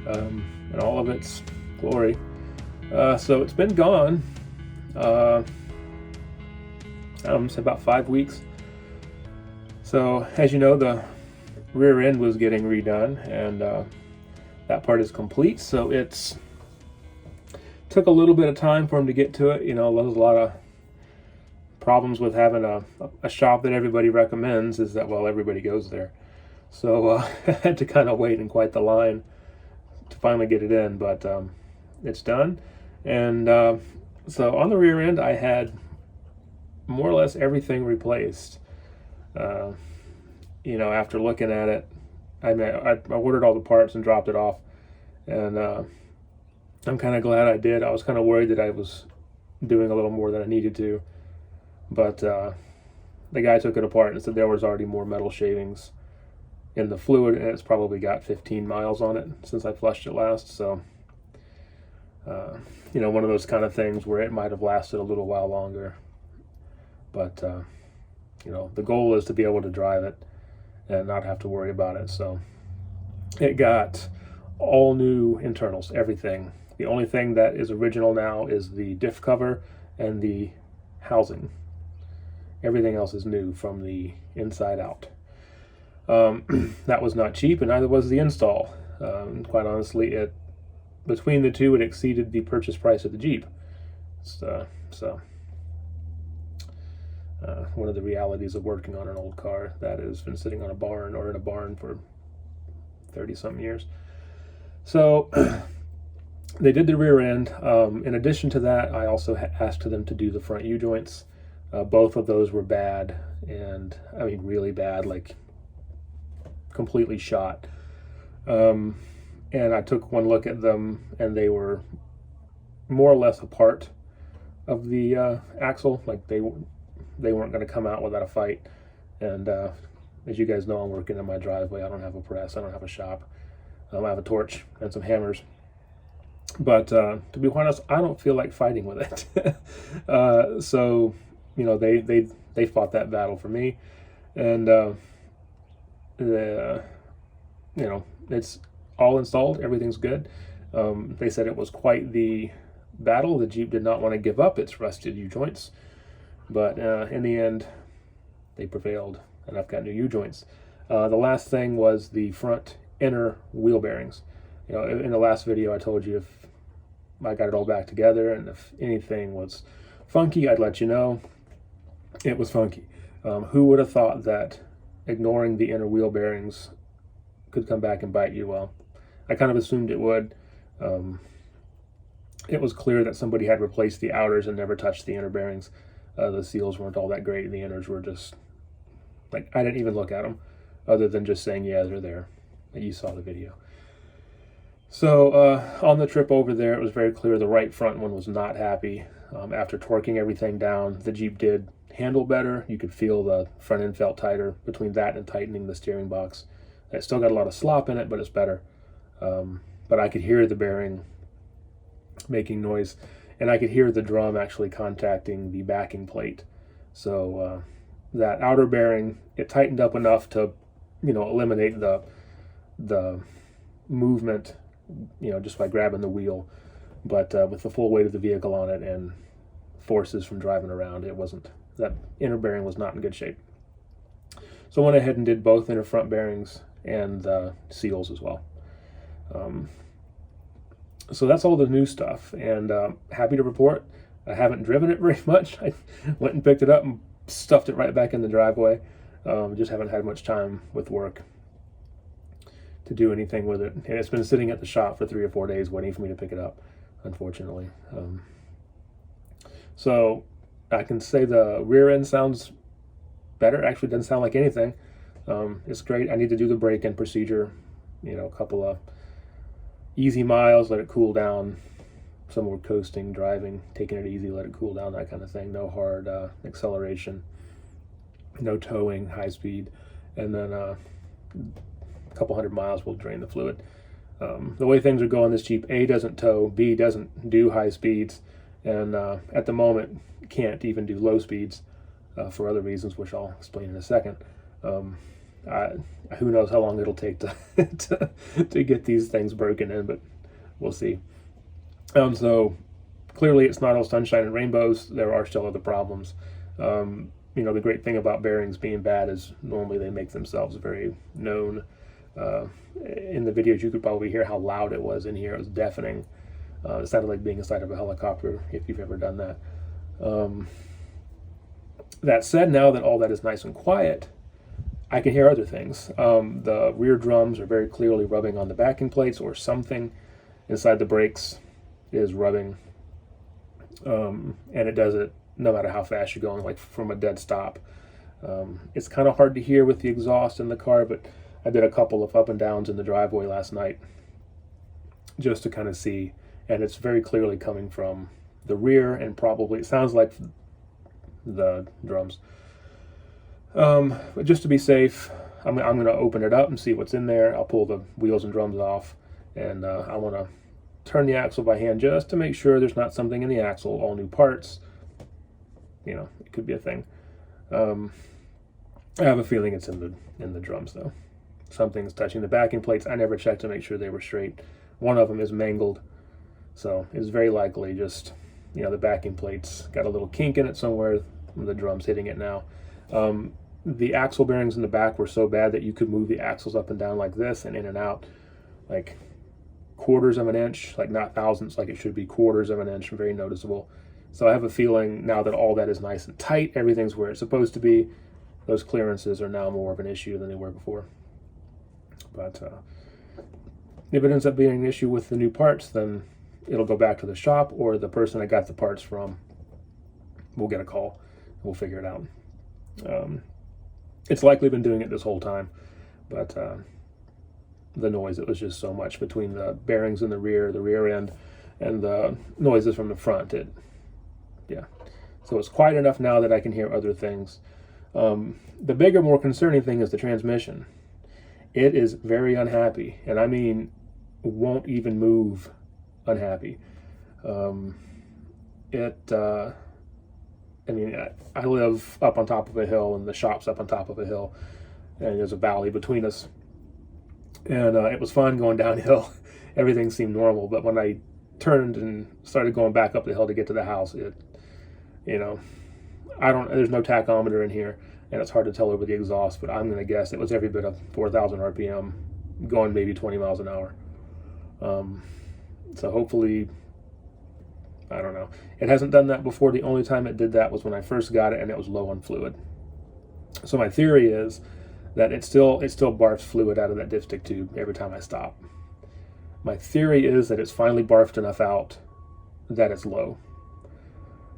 in all of its glory. So it's been gone, say about 5 weeks. So as you know, the rear end was getting redone, and that part is complete. So it's took a little bit of time for him to get to it. You know, there's a lot of problems with having a shop that everybody recommends is that, well, everybody goes there. So I had to kind of wait in quite the line to finally get it in, but it's done. And so on the rear end, I had more or less everything replaced. You know, after looking at it, I ordered all the parts and dropped it off, and I'm kind of glad I did. I was kind of worried that I was doing a little more than I needed to, but the guy took it apart and said there was already more metal shavings in the fluid, and it's probably got 15 miles on it since I flushed it last. So, you know, one of those kind of things where it might have lasted a little while longer. But, you know, the goal is to be able to drive it and not have to worry about it. So it got all new internals, everything. The only thing that is original now is the diff cover and the housing. Everything else is new from the inside out. That was not cheap, and neither was the install. Quite honestly, between the two, it exceeded the purchase price of the Jeep. So one of the realities of working on an old car that has been sitting on a barn or in a barn for 30-something years. So they did the rear end. In addition to that, I also asked them to do the front U-joints. Both of those were bad, and I mean really bad, like completely shot. And I took one look at them, and they were more or less a part of the axle. Like they weren't going to come out without a fight. And as you guys know, I'm working in my driveway. I don't have a press. I don't have a shop. I have a torch and some hammers. But to be honest, I don't feel like fighting with it. So, you know, they fought that battle for me. And, you know, it's all installed. Everything's good. They said it was quite the battle. The Jeep did not want to give up its rusted U-joints. But in the end, they prevailed, and I've got new U-joints. The last thing was the front inner wheel bearings. You know, in the last video, I told you if I got it all back together, and if anything was funky, I'd let you know. It was funky. Who would have thought that ignoring the inner wheel bearings could come back and bite you? Well, I kind of assumed it would. It was clear that somebody had replaced the outers and never touched the inner bearings. The seals weren't all that great, and the inners were just, like, I didn't even look at them, other than just saying, yeah, they're there. You saw the video. So on the trip over there, it was very clear the right front one was not happy. After torquing everything down, the Jeep did handle better. You could feel the front end felt tighter between that and tightening the steering box. It still got a lot of slop in it, but it's better. But I could hear the bearing making noise, and I could hear the drum actually contacting the backing plate. So that outer bearing, it tightened up enough to, you know, eliminate the movement, you know, just by grabbing the wheel. But with the full weight of the vehicle on it and forces from driving around, that inner bearing was not in good shape. So I went ahead and did both inner front bearings and the seals as well. So that's all the new stuff, and happy to report I haven't driven it very much. I went and picked it up and stuffed it right back in the driveway. Just haven't had much time with work to do anything with it, and it's been sitting at the shop for 3 or 4 days waiting for me to pick it up, unfortunately. So I can say the rear end sounds better. Actually, doesn't sound like anything. It's great. I need to do the break-in procedure, you know, a couple of easy miles, let it cool down. Some more coasting, driving, taking it easy, let it cool down, that kind of thing. No hard acceleration, no towing, high speed, and then a couple 100 miles will drain the fluid. The way things are going, this Jeep, A, doesn't tow, B, doesn't do high speeds, and at the moment can't even do low speeds for other reasons, which I'll explain in a second. Who knows how long it'll take to, to get these things broken in, but we'll see. So clearly it's not all sunshine and rainbows. There are still other problems. The great thing about bearings being bad is normally they make themselves very known. In the videos, you could probably hear how loud it was in here. It was deafening. It sounded like being inside of a helicopter, if you've ever done that. That said, now that all that is nice and quiet, I can hear other things. The rear drums are very clearly rubbing on the backing plates, or something inside the brakes is rubbing. And it does it no matter how fast you're going, like from a dead stop. It's kind of hard to hear with the exhaust in the car, but I did a couple of up and downs in the driveway last night just to kind of see, and it's very clearly coming from the rear, and probably it sounds like the drums. But just to be safe, I'm going to open it up and see what's in there. I'll pull the wheels and drums off, and I want to turn the axle by hand just to make sure there's not something in the axle. All new parts, it could be a thing. I have a feeling it's in the drums though. Something's touching the backing plates. I never checked to make sure they were straight. One of them is mangled, so it's very likely just the backing plates got a little kink in it somewhere. The drum's hitting it now. The axle bearings in the back were so bad that you could move the axles up and down like this and in and out, like quarters of an inch, like not thousandths like it should be, quarters of an inch, very noticeable. So I have a feeling now that all that is nice and tight, everything's where it's supposed to be, those clearances are now more of an issue than they were before. But if it ends up being an issue with the new parts, then it'll go back to the shop, or the person I got the parts from will get a call. We'll figure it out. It's likely been doing it this whole time, but the noise, it was just so much between the bearings in the rear end, and the noises from the front. So it's quiet enough now that I can hear other things. The bigger, more concerning thing is the transmission. It is very unhappy, and I mean won't even move unhappy. I live up on top of a hill, and the shop's up on top of a hill, and there's a valley between us. And it was fun going downhill. Everything seemed normal, but when I turned and started going back up the hill to get to the house, there's no tachometer in here, and it's hard to tell over the exhaust, but I'm going to guess it was every bit of 4,000 RPM, going maybe 20 miles an hour. So hopefully, I don't know. It hasn't done that before. The only time it did that was when I first got it, and it was low on fluid. So my theory is that it still barfs fluid out of that dipstick tube every time I stop. My theory is that it's finally barfed enough out that it's low.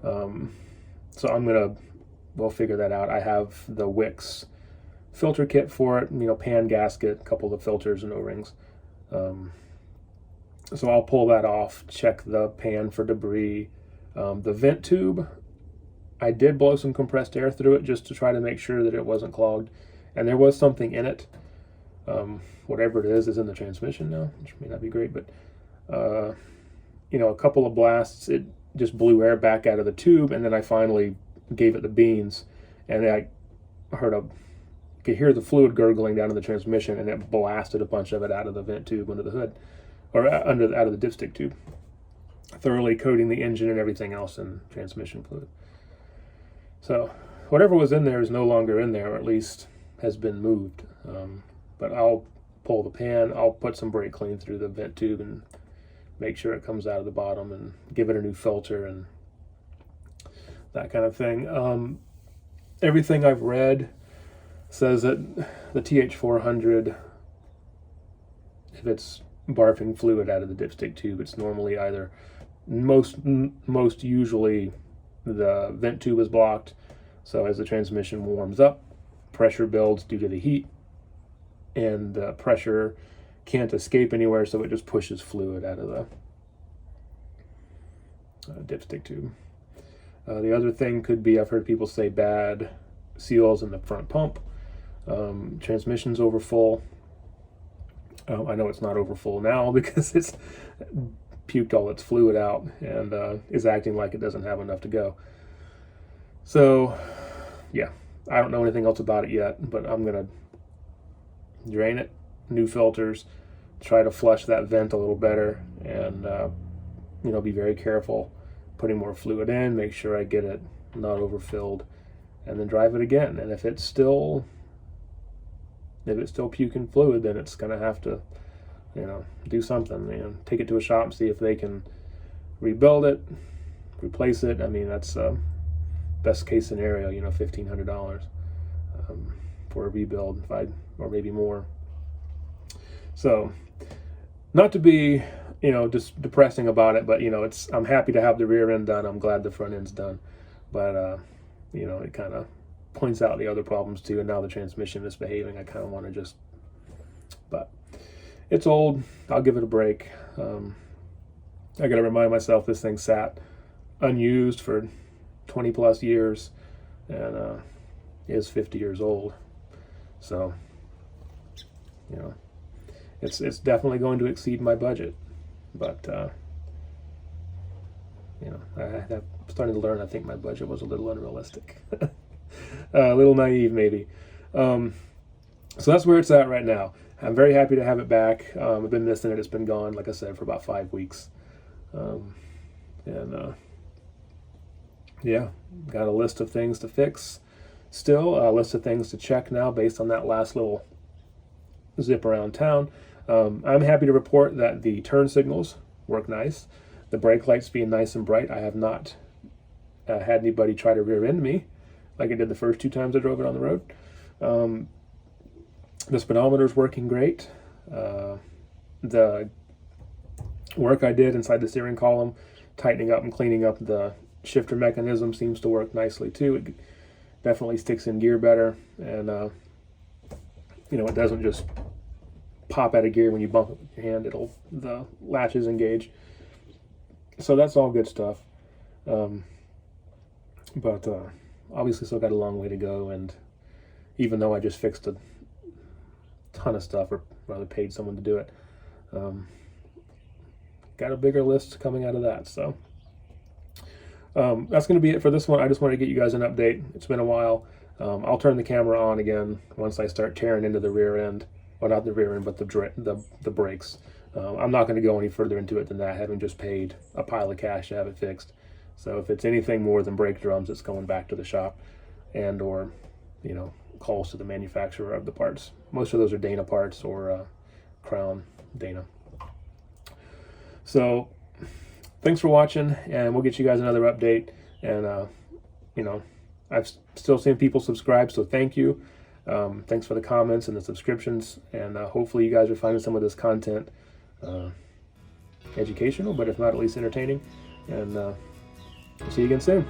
So we'll figure that out. I have the Wix filter kit for it, pan gasket, a couple of filters and O-rings. So I'll pull that off, check the pan for debris. The vent tube, I did blow some compressed air through it just to try to make sure that it wasn't clogged. And there was something in it. Whatever it is in the transmission now, which may not be great, but a couple of blasts, it just blew air back out of the tube, and then I finally gave it the beans, and I could hear the fluid gurgling down in the transmission, and it blasted a bunch of it out of the vent tube under the hood, or out of the dipstick tube, thoroughly coating the engine and everything else in transmission fluid. So whatever was in there is no longer in there, or at least has been moved. But I'll pull the pan, I'll put some brake clean through the vent tube and make sure it comes out of the bottom, and give it a new filter and that kind of thing. Everything I've read says that the TH400, if it's barfing fluid out of the dipstick tube, it's normally either most usually the vent tube is blocked, so as the transmission warms up, pressure builds due to the heat, and the pressure can't escape anywhere, so it just pushes fluid out of the dipstick tube. The other thing could be, I've heard people say bad seals in the front pump. Transmission's over full. I know it's not over full now because it's puked all its fluid out and is acting like it doesn't have enough to go. So, yeah, I don't know anything else about it yet, but I'm going to drain it, new filters, try to flush that vent a little better, and be very careful putting more fluid in, make sure I get it not overfilled, and then drive it again. And if it's still puking fluid, then it's going to have to do something. Take it to a shop, see if they can rebuild it, replace it. I mean, that's best case scenario, $1,500 for a rebuild, or maybe more. So, not to be just depressing about it, but I'm happy to have the rear end done. I'm glad the front end's done, but it kind of points out the other problems too. And now the transmission is behaving. I kind of want to but it's old. I'll give it a break. I got to remind myself this thing sat unused for 20 plus years, and is 50 years old. So it's definitely going to exceed my budget. But I'm starting to learn. I think my budget was a little unrealistic, a little naive maybe. So that's where it's at right now. I'm very happy to have it back. I've been missing it. It's been gone, like I said, for about 5 weeks. Got a list of things to fix. Still, a list of things to check now based on that last little zip around town. I'm happy to report that the turn signals work nice. The brake lights being nice and bright. I have not had anybody try to rear end me like I did the first 2 times I drove it on the road. The speedometer is working great. The work I did inside the steering column, tightening up and cleaning up the shifter mechanism, seems to work nicely too. It definitely sticks in gear better, and it doesn't just pop out of gear when you bump it with your hand. The latches engage. So that's all good stuff. But obviously still got a long way to go, and even though I just fixed a ton of stuff, or rather paid someone to do it, got a bigger list coming out of that. So that's going to be it for this one. I just wanted to get you guys an update. It's been a while. I'll turn the camera on again once I start tearing into the rear end. Well, not the rear end, but the brakes. I'm not going to go any further into it than that, having just paid a pile of cash to have it fixed. So if it's anything more than brake drums, it's going back to the shop, and or calls to the manufacturer of the parts. Most of those are Dana parts or Crown Dana. So thanks for watching, and we'll get you guys another update. And I've still seen people subscribe, so thank you. Thanks for the comments and the subscriptions, and hopefully you guys are finding some of this content educational, but if not, at least entertaining. And we'll see you again soon.